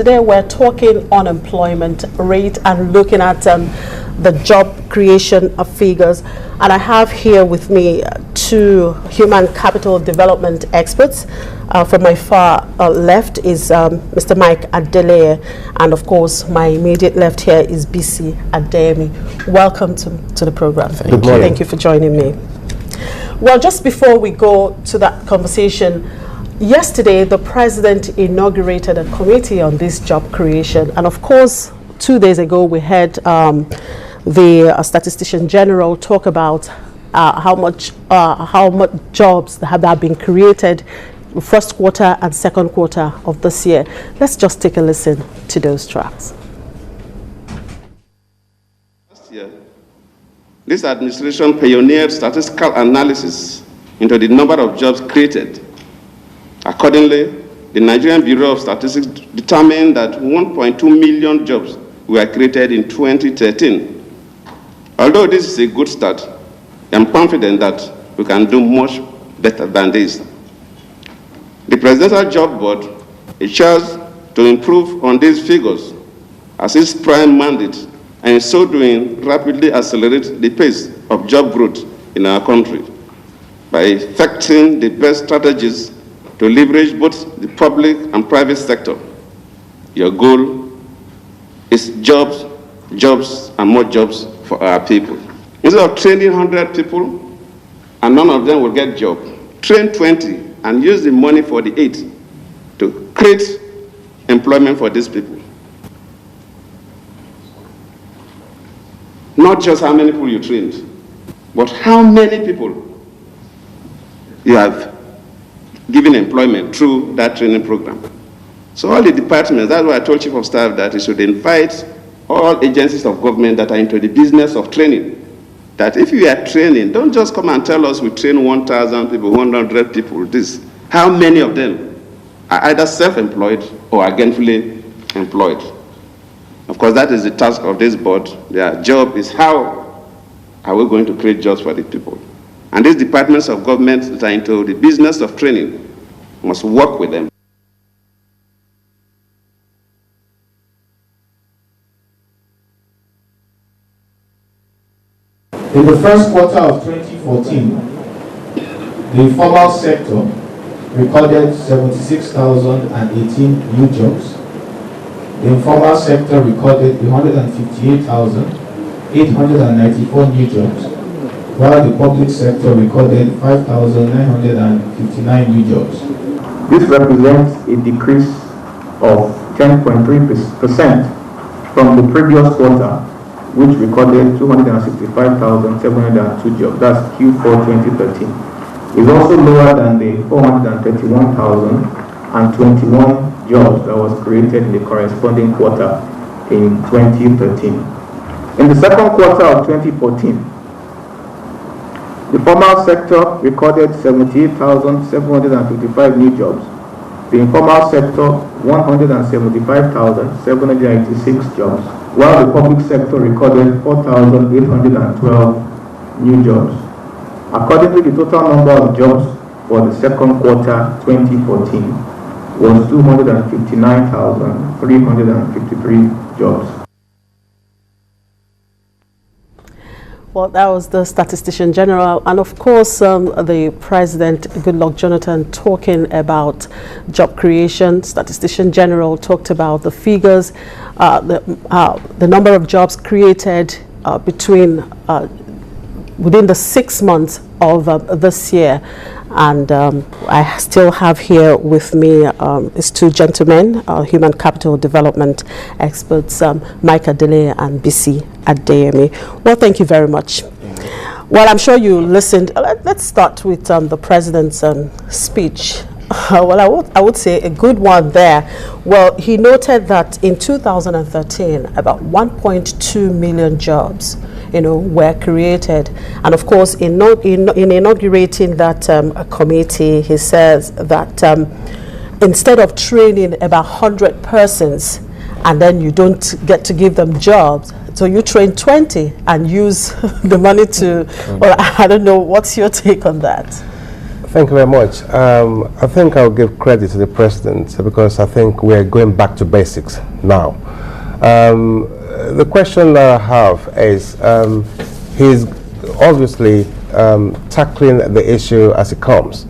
today we're talking unemployment rate and looking at the job creation of figures. And I have here with me two human capital development experts. From my far left is Mr. Mike Adeleye, and of course my immediate left here is BC Adeyemi. Welcome to the program. Thank you for joining me. Well, just before we go to that conversation, yesterday the president inaugurated a committee on this job creation, and of course 2 days ago we had the statistician general talk about how much jobs have been created first quarter and second quarter of this year. Let's just take a listen to those tracks. Last year, this administration pioneered statistical analysis into the number of jobs created. Accordingly, the Nigerian Bureau of Statistics determined that 1.2 million jobs were created in 2013. Although this is a good start, I'm confident that we can do much better than this. The Presidential Job Board is charged to improve on these figures as its prime mandate, and in so doing rapidly accelerate the pace of job growth in our country by effecting the best strategies to leverage both the public and private sector. Your goal is jobs, and more jobs for our people. Instead of training 100 people and none of them will get a job, train 20 and use the money for the 8 to create employment for these people. Not just how many people you trained, but how many people you have given employment through that training program. So all the departments, that's why I told Chief of Staff that he should invite all agencies of government that are into the business of training, that if you are training, don't just come and tell us we train 1,000 people, 100 people, this. How many of them are either self-employed or are gainfully employed? Of course, that is the task of this board. Their job is how are we going to create jobs for the people? And these departments of government that are into the business of training must work with them. In the first quarter of 2014, the informal sector recorded 76,018 new jobs. The informal sector recorded 158,894 new jobs, while the public sector recorded 5,959 new jobs. This represents a decrease of 10.3% from the previous quarter, which recorded 265,702 jobs. That's Q4 2013. It's also lower than the 431,021 jobs that was created in the corresponding quarter in 2013. In the second quarter of 2014, the formal sector recorded 78,755 new jobs. The informal sector, 175,786 jobs, while the public sector recorded 4,812 new jobs. Accordingly, the total number of jobs for the second quarter 2014 was 259,353 jobs. Well, that was the statistician general, and of course the president, Goodluck Jonathan, talking about job creation. Statistician general talked about the figures, the number of jobs created within the 6 months of this year. And I still have here with me these two gentlemen, human capital development experts, Mike Adeleye and BC Adeyemi. Well, thank you very much. Well, I'm sure you listened. Let's start with the president's speech. Well, I would say a good one there. Well, he noted that in 2013, about 1.2 million jobs were created. And of course, in inaugurating that committee, he says that instead of training about 100 persons and then you don't get to give them jobs, so you train 20 and use the money to, well, I don't know, what's your take on that? Thank you very much. I think I'll give credit to the President because I think we're going back to basics now. The question that I have is he's obviously tackling the issue as it comes.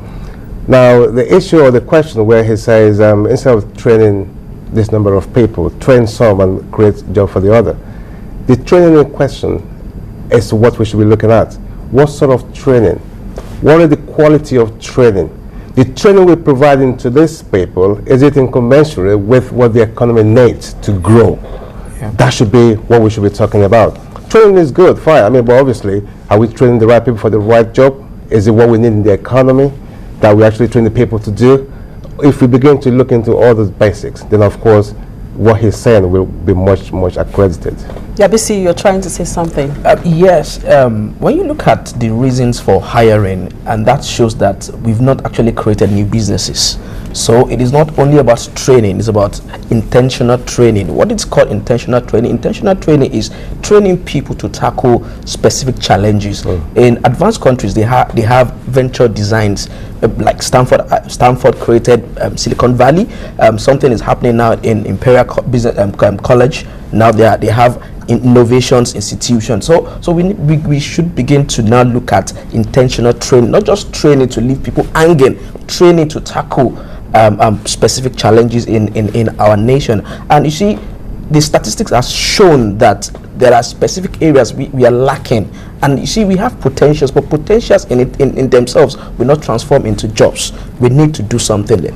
Now, the issue or the question where he says instead of training this number of people, train some and create job for the other. The training in question is what we should be looking at. What sort of training? What is the quality of training? The training we're providing to these people, is it incommensurate with what the economy needs to grow? Yeah. That should be what we should be talking about. Training is good, fine. I mean, but obviously, are we training the right people for the right job? Is it what we need in the economy that we actually train the people to do? If we begin to look into all those basics, then of course, what he's saying will be much, much accredited. Yabisi, you're trying to say something. Yes, when you look at the reasons for hiring, and that shows that we've not actually created new businesses. So it is not only about training, it's about intentional training. What it's called intentional training? Intentional training is training people to tackle specific challenges. In advanced countries, they have venture designs, like Stanford created Silicon Valley. Something is happening now in Imperial Business College. Now they have innovations institutions. So we should begin to now look at intentional training, not just training to leave people hanging, training to tackle specific challenges in our nation. And you see, the statistics have shown that there are specific areas we are lacking. And you see, we have potentials, but potentials in themselves will not transform into jobs. We need to do something there.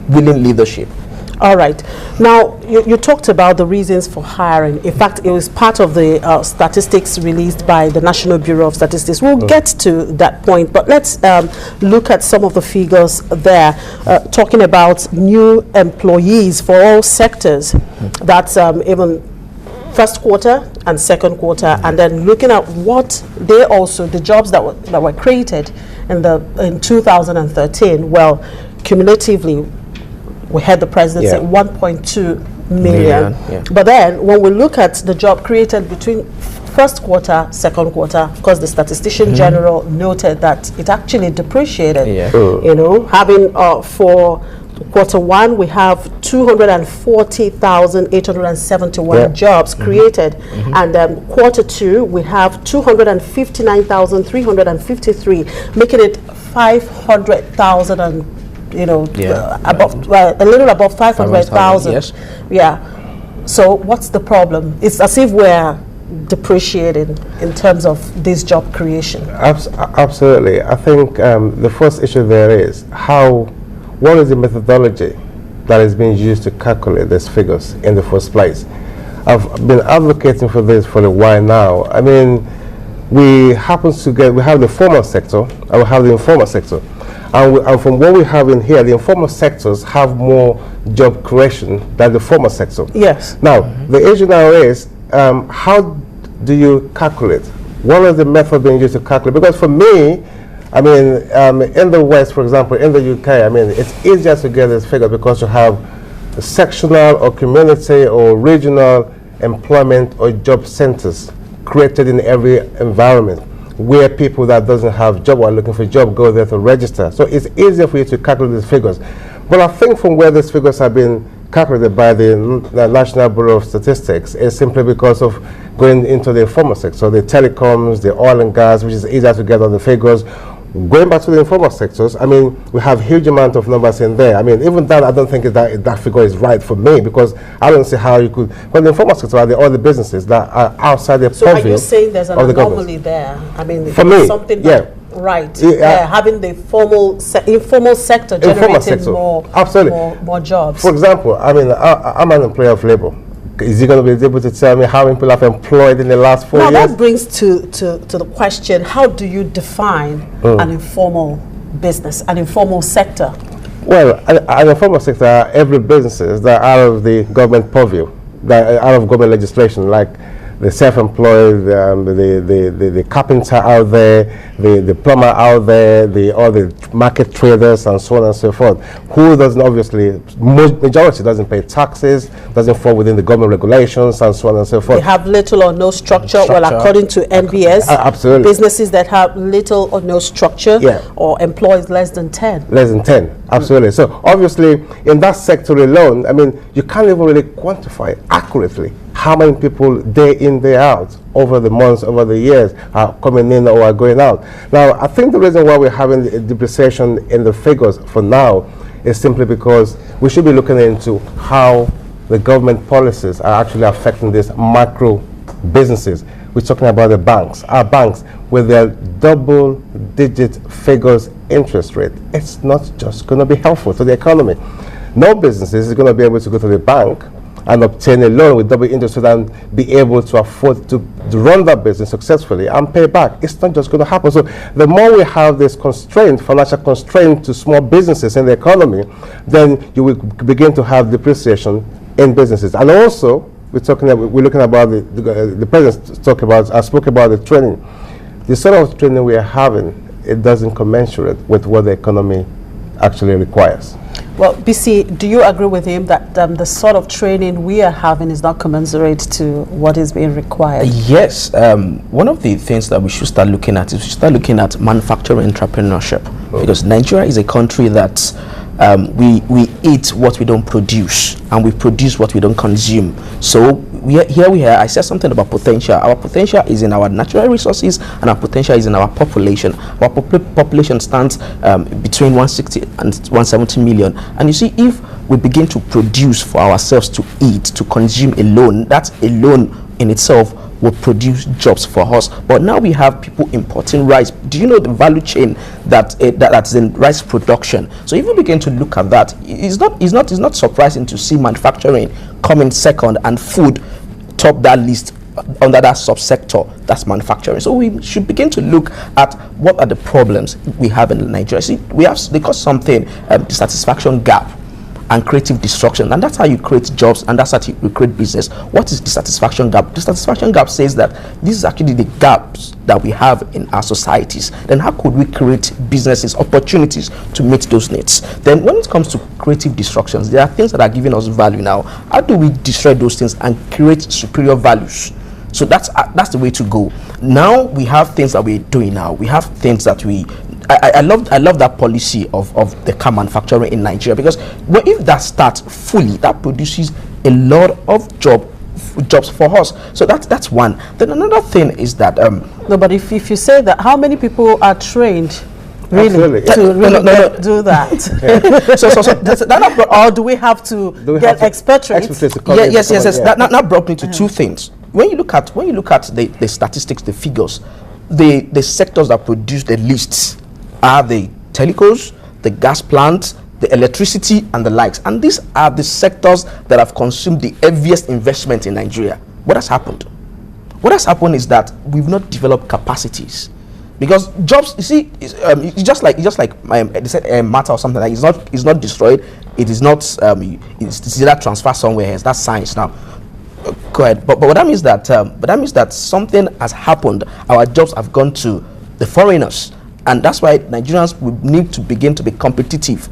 Willing leadership. All right. Now, you talked about the reasons for hiring. In fact, it was part of the statistics released by the National Bureau of Statistics. We'll get to that point, but let's look at some of the figures there, talking about new employees for all sectors. That's even first quarter and second quarter, and then looking at what they also, the jobs that were created in 2013. Well, cumulatively, we had the president say 1.2 million. Yeah. But then when we look at the job created between first quarter, second quarter, because the statistician general noted that it actually depreciated. You know, having for quarter one, we have 240,871 jobs created. And quarter two, we have 259,353, making it 500,000 and above, a little above 500,000. Yes. Yeah. So what's the problem? It's as if we're depreciating in terms of this job creation. Absolutely. I think the first issue there is what is the methodology that is being used to calculate these figures in the first place? I've been advocating for this for a while now. I mean, we have the formal sector and we have the informal sector. And from what we have in here, the informal sectors have more job creation than the formal sector. Yes. Now, the issue now is, how do you calculate? What is the method being used to calculate? Because for me, I mean, in the West, for example, in the UK, I mean, it's easier to get this figure because you have sectional or community or regional employment or job centers created in every environment, where people that doesn't have job or are looking for a job go there to register. So it's easier for you to calculate these figures. But I think from where these figures have been calculated by the National Bureau of Statistics is simply because of going into the informal sector, so the telecoms, the oil and gas, which is easier to get on the figures. Going back to the informal sectors, I mean, we have huge amount of numbers in there. I mean, even that, I don't think that figure is right for me, because I don't see how you could. But the informal sector are all the businesses that are outside the purview. So are you saying there's an anomaly there? I mean, for me, something having the informal sector generating more jobs. For example, I mean, I'm an employer of labor. Is he going to be able to tell me how many people I've employed in the last 4 years? Now that brings to the question, how do you define an informal business, an informal sector? Well, an informal sector are every businesses that are out of the government purview, that are out of government legislation, like the self-employed, the carpenter out there, the plumber out there, all the market traders and so on and so forth, who doesn't obviously, majority doesn't pay taxes, doesn't fall within the government regulations and so on and so forth. They have little or no structure. Well, according to NBS, absolutely. Businesses that have little or no structure or employs less than 10. Less than 10, absolutely. So obviously, in that sector alone, I mean, you can't even really quantify accurately how many people day in, day out, over the months, over the years, are coming in or are going out. Now, I think the reason why we're having the depreciation in the figures for now is simply because we should be looking into how the government policies are actually affecting these macro businesses. We're talking about the banks. Our banks, with their double-digit figures interest rate, it's not just going to be helpful to the economy. No business is going to be able to go to the bank and obtain a loan with double interest rate and be able to afford to run that business successfully and pay back. It's not just going to happen. So the more we have this constraint, financial constraint to small businesses in the economy, then you will begin to have depreciation in businesses. And also, we're looking about the president spoke about the training. The sort of training we are having, it doesn't commensurate with what the economy actually requires. Well, BC, do you agree with him that the sort of training we are having is not commensurate to what is being required? Yes. One of the things that we should start looking at is we should start looking at manufacturing entrepreneurship, because Nigeria is a country that we eat what we don't produce, and we produce what we don't consume. So I said something about potential. Our potential is in our natural resources, and our potential is in our population. Our population stands between 160 and 170 million. And you see, if we begin to produce for ourselves to eat, to consume alone, that alone in itself will produce jobs for us. But now we have people importing rice. Do you know the value chain that's in rice production? So if you begin to look at that, it's not surprising to see manufacturing coming second and food top that list under that subsector that's manufacturing. So we should begin to look at what are the problems we have in Nigeria. See, they call something the satisfaction gap and creative destruction, and that's how you create jobs, and that's how you create business. What is the satisfaction gap? The satisfaction gap says that this is actually the gaps that we have in our societies. Then how could we create businesses, opportunities to meet those needs? Then when it comes to creative destructions, there are things that are giving us value now. How do we destroy those things and create superior values? So that's the way to go. Now we have things that we're doing now. We have things that I love that policy of the car manufacturing in Nigeria, because if that starts fully, that produces a lot of jobs for us. So that's one. Then another thing is that no, but if you say that, how many people are trained really to do that? Or do we have to get expatriates? Yes. That brought me to two things. When you look at the statistics, the figures, the sectors that produce the least are the telecos, the gas plants, the electricity, and the likes. And these are the sectors that have consumed the heaviest investment in Nigeria. What has happened? What has happened is that we've not developed capacities. Because jobs, you see, it's just like they said, matter or something like it's not destroyed. It is not. It's either transfer somewhere else. That's science now. Go ahead. But what that means that something has happened. Our jobs have gone to the foreigners. And that's why Nigerians will need to begin to be competitive